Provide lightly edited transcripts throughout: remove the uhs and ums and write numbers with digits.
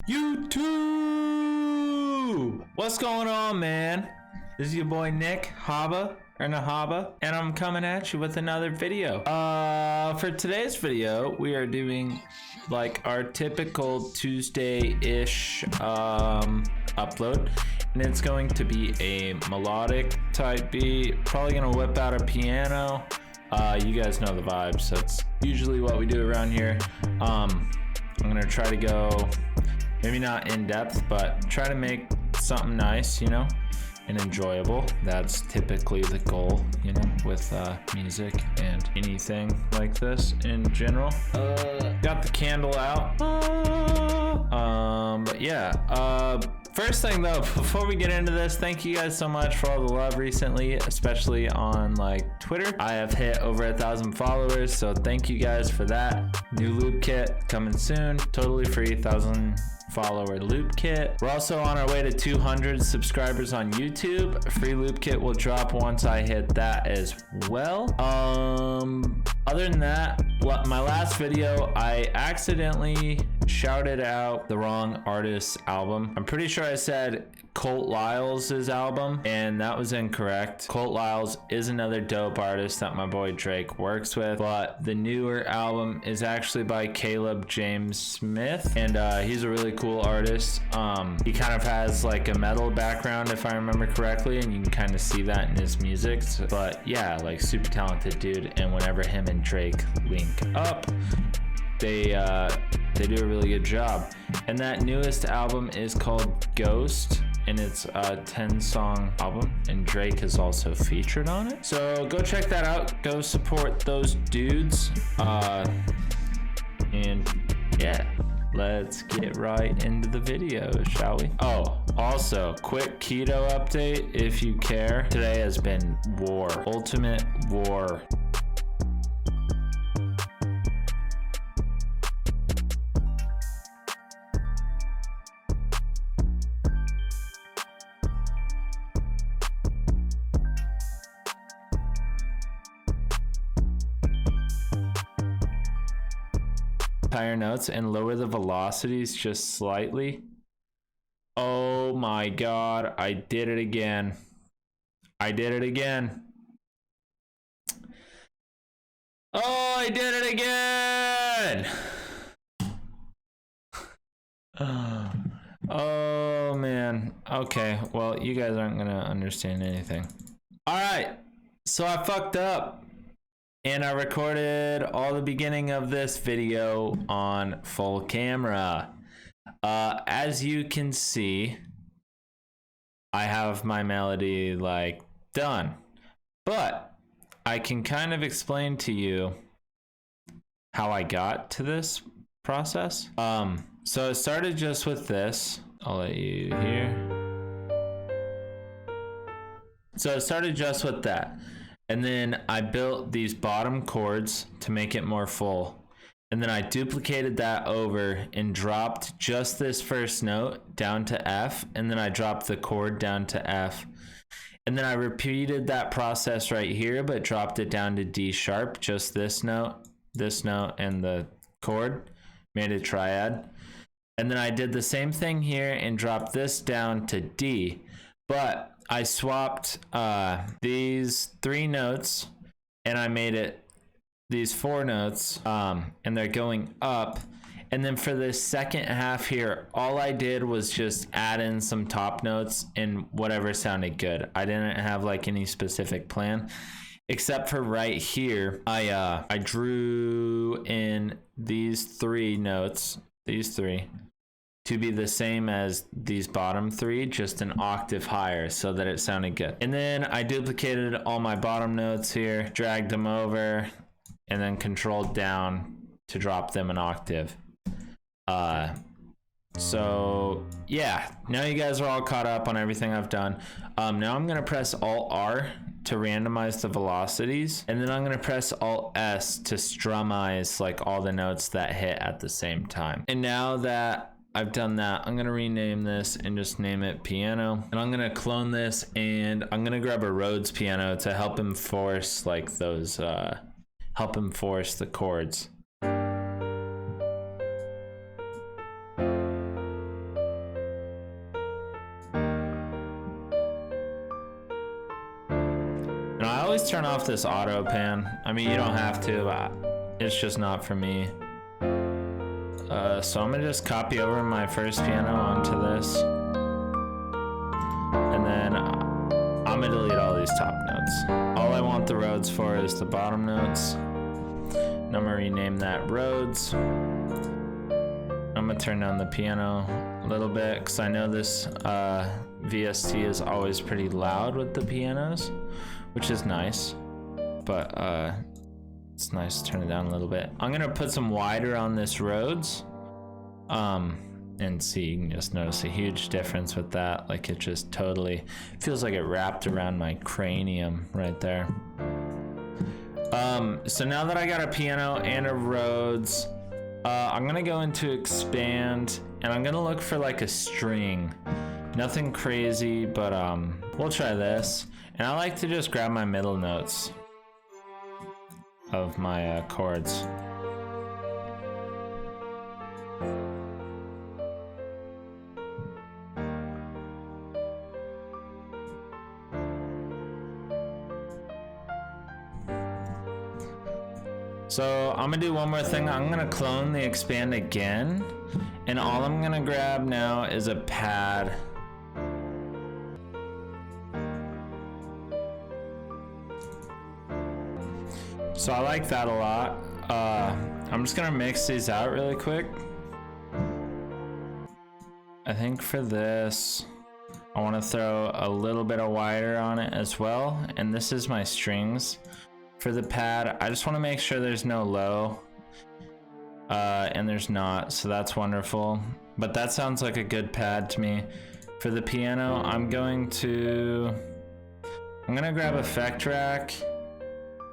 YouTube! What's going on, man? This is your boy Nick Haba, or Nahaba, and I'm coming at you with another video. For today's video, we are doing like our typical Tuesday-ish upload, and it's going to be a melodic type beat. Probably gonna whip out a piano. You guys know the vibes. That's usually what we do around here. I'm gonna try to go, maybe not in depth, but try to make something nice, you know, and enjoyable. That's typically the goal, you know, with music and anything like this in general. Got the candle out. But yeah, first thing though, before we get into this, thank you guys so much for all the love recently, especially on like Twitter. I have hit over 1,000 followers, so thank you guys for that. New loop kit coming soon, totally free, 1,000 follower loop kit. We're also on our way to 200 subscribers on YouTube. A free loop kit will drop once I hit that as well. Other than that, my last video, I accidentally shouted out the wrong artist's album. I'm pretty sure I said Colt Lyles' album, and that was incorrect. Colt Lyles is another dope artist that my boy Drake works with, but the newer album is actually by Caleb James Smith, and he's a really cool artist. He kind of has like a metal background, if I remember correctly, and you can kind of see that in his music. But yeah, like super talented dude, and whenever him and Drake link up, they do a really good job. And that newest album is called Ghost, and it's a 10-song album, and Drake is also featured on it. So go check that out. Go support those dudes. And yeah, let's get right into the video, shall we? Oh, also, quick keto update if you care. Today has been war, ultimate war. Higher notes and lower the velocities just slightly. Oh my god, I did it again. I did it again. Oh, I did it again. Oh man. Okay, well, you guys aren't gonna understand anything. All right, so I fucked up. And I recorded all the beginning of this video on full camera. As you can see, I have my melody like done, but I can kind of explain to you how I got to this process. So it started just with this. I'll let you hear. So it started just with that. And then I built these bottom chords to make it more full. And then I duplicated that over and dropped just this first note down to F. And then I dropped the chord down to F. And then I repeated that process right here, but dropped it down to D sharp, just this note, and the chord, made a triad. And then I did the same thing here and dropped this down to D. But I swapped these 3 notes and I made it these 4 notes, and they're going up. And then for this second half here, all I did was just add in some top notes and whatever sounded good. I didn't have like any specific plan, except for right here. I drew in these 3 notes, these 3, to be the same as these bottom 3, just an octave higher, so that it sounded good. And then I duplicated all my bottom notes here, dragged them over, and then controlled down to drop them an octave. So yeah, now you guys are all caught up on everything I've done. Now I'm gonna press Alt R to randomize the velocities, and then I'm gonna press Alt S to strummize like all the notes that hit at the same time. And now that I've done that, I'm gonna rename this and just name it piano. And I'm gonna clone this, and I'm gonna grab a Rhodes piano to help enforce like those, help enforce the chords. always turn off this auto pan. I mean, you don't have to, but it's just not for me. So I'm gonna just copy over my first piano onto this. And then I'm gonna delete all these top notes. All I want the Rhodes for is the bottom notes. And I'm gonna rename that Rhodes. I'm gonna turn down the piano a little bit because I know this VST is always pretty loud with the pianos, which is nice, but it's nice to turn it down a little bit. I'm gonna put some wider on this Rhodes, and see, you can just notice a huge difference with that. Like it just totally feels like it wrapped around my cranium right there. So now that I got a piano and a Rhodes, I'm gonna go into expand and I'm gonna look for like a string. Nothing crazy, but we'll try this. And I like to just grab my middle notes of my chords. So I'm gonna do one more thing. I'm gonna clone the expand again, and all I'm gonna grab now is a pad. So I like that a lot. I'm just gonna mix these out really quick. I think for this, I wanna throw a little bit of wider on it as well. And this is my strings. For the pad, I just wanna make sure there's no low. And there's not, so that's wonderful. But that sounds like a good pad to me. For the piano, I'm gonna grab Effect Rack.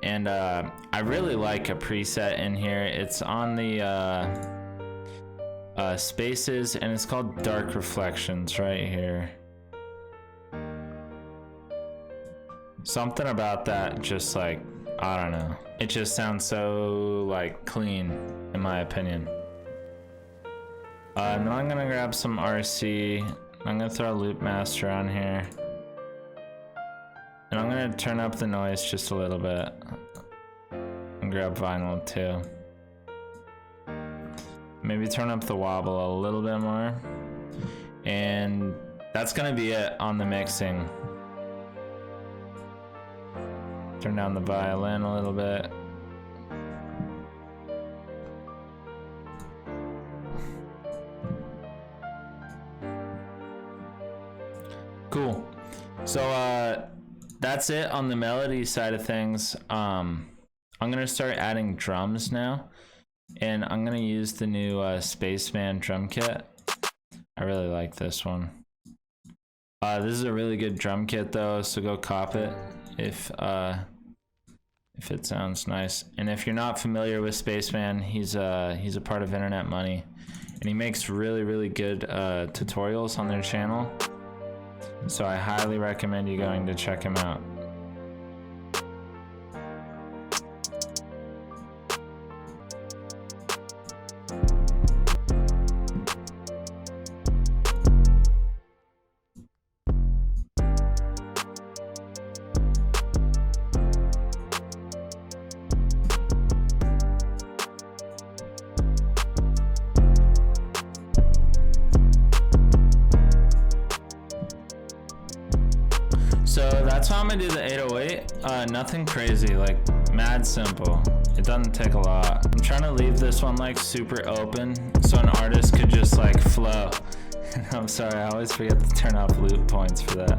And I really like a preset in here. It's on the spaces, and it's called Dark Reflections right here. Something about that, just like, I don't know. It just sounds so like clean, in my opinion. And then I'm gonna grab some RC. I'm gonna throw a Loop Master on here. And I'm gonna turn up the noise just a little bit. And grab vinyl too. Maybe turn up the wobble a little bit more. And that's gonna be it on the mixing. Turn down the violin a little bit. Cool. So that's it on the melody side of things. I'm gonna start adding drums now, and I'm gonna use the new Spaceman drum kit. I really like this one. This is a really good drum kit though, so go cop it if it sounds nice. And if you're not familiar with Spaceman, he's a part of Internet Money, and he makes really good tutorials on their channel. So I highly recommend you going to check him out. So that's how I'm gonna do the 808. Nothing crazy, like mad simple. It doesn't take a lot. I'm trying to leave this one like super open so an artist could just like flow. I'm sorry, I always forget to turn off loop points for that.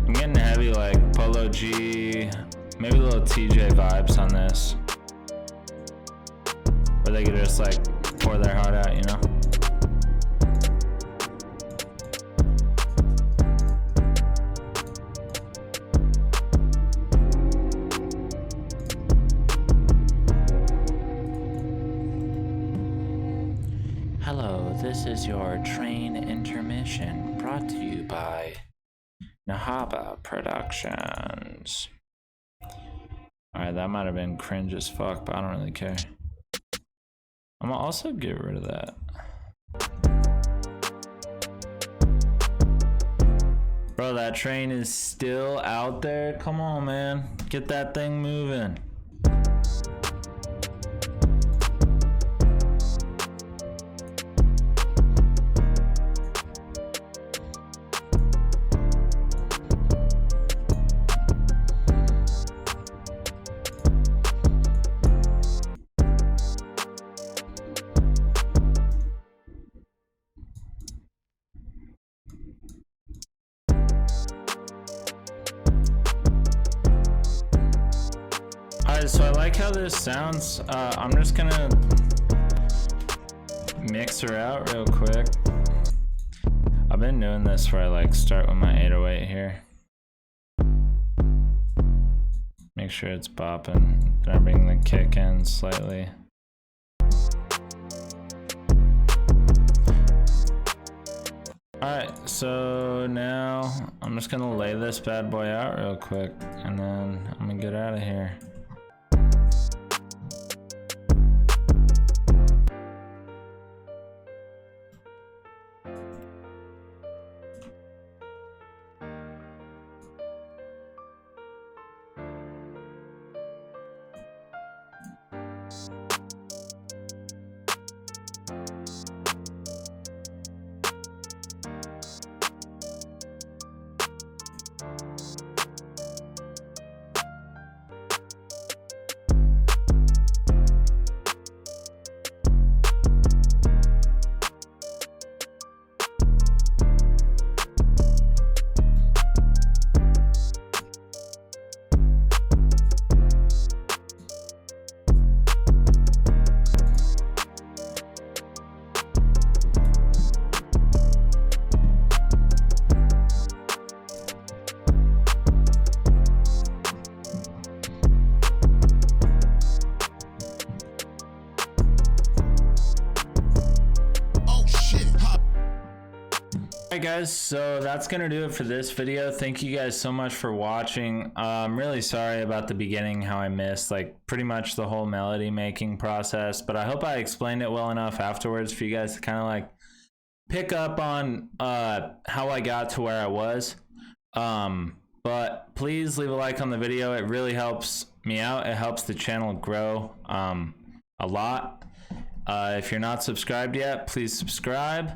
I'm getting heavy like Polo G, maybe a little TJ vibes on this. Where they could just like pour their heart out, you know? Hello, this is your train intermission brought to you by Nahaba Productions. Alright, that might have been cringe as fuck, but I don't really care. I'm gonna also get rid of that. Bro, that train is still out there. Come on, man. Get that thing moving. Alright, so I like how this sounds. I'm just gonna mix her out real quick. I've been doing this where I like start with my 808 here. Make sure it's bopping. Then I bring the kick in slightly. Alright, so now I'm just gonna lay this bad boy out real quick and then I'm gonna get out of here. Alright guys, so that's gonna do it for this video. Thank you guys so much for watching. I'm really sorry about the beginning, how I missed like pretty much the whole melody making process, but I hope I explained it well enough afterwards for you guys to kind of like pick up on how I got to where I was. But please leave a like on the video. It really helps me out. It helps the channel grow a lot. If you're not subscribed yet, please subscribe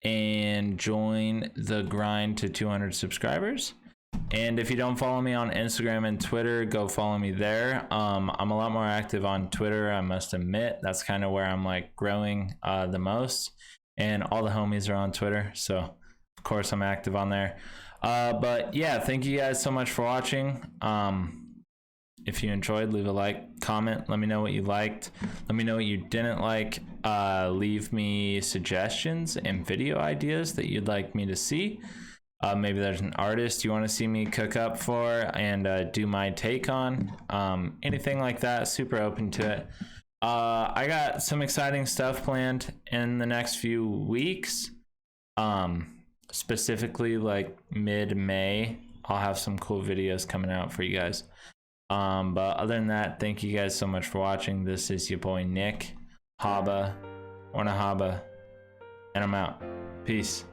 and join the grind to 200 subscribers. And if you don't follow me on Instagram and Twitter, go follow me there. I'm a lot more active on Twitter, I must admit. That's kind of where I'm like growing the most, and all the homies are on Twitter, so of course I'm active on there. But yeah, thank you guys so much for watching. If you enjoyed, leave a like, comment, let me know what you liked, let me know what you didn't like. Leave me suggestions and video ideas that you'd like me to see. Maybe there's an artist you want to see me cook up for and do my take on. Anything like that, super open to it. I got some exciting stuff planned in the next few weeks. Specifically like mid-May, I'll have some cool videos coming out for you guys. But other than that, thank you guys so much for watching. This is your boy Nick, Haba, Orna Haba, and I'm out. Peace.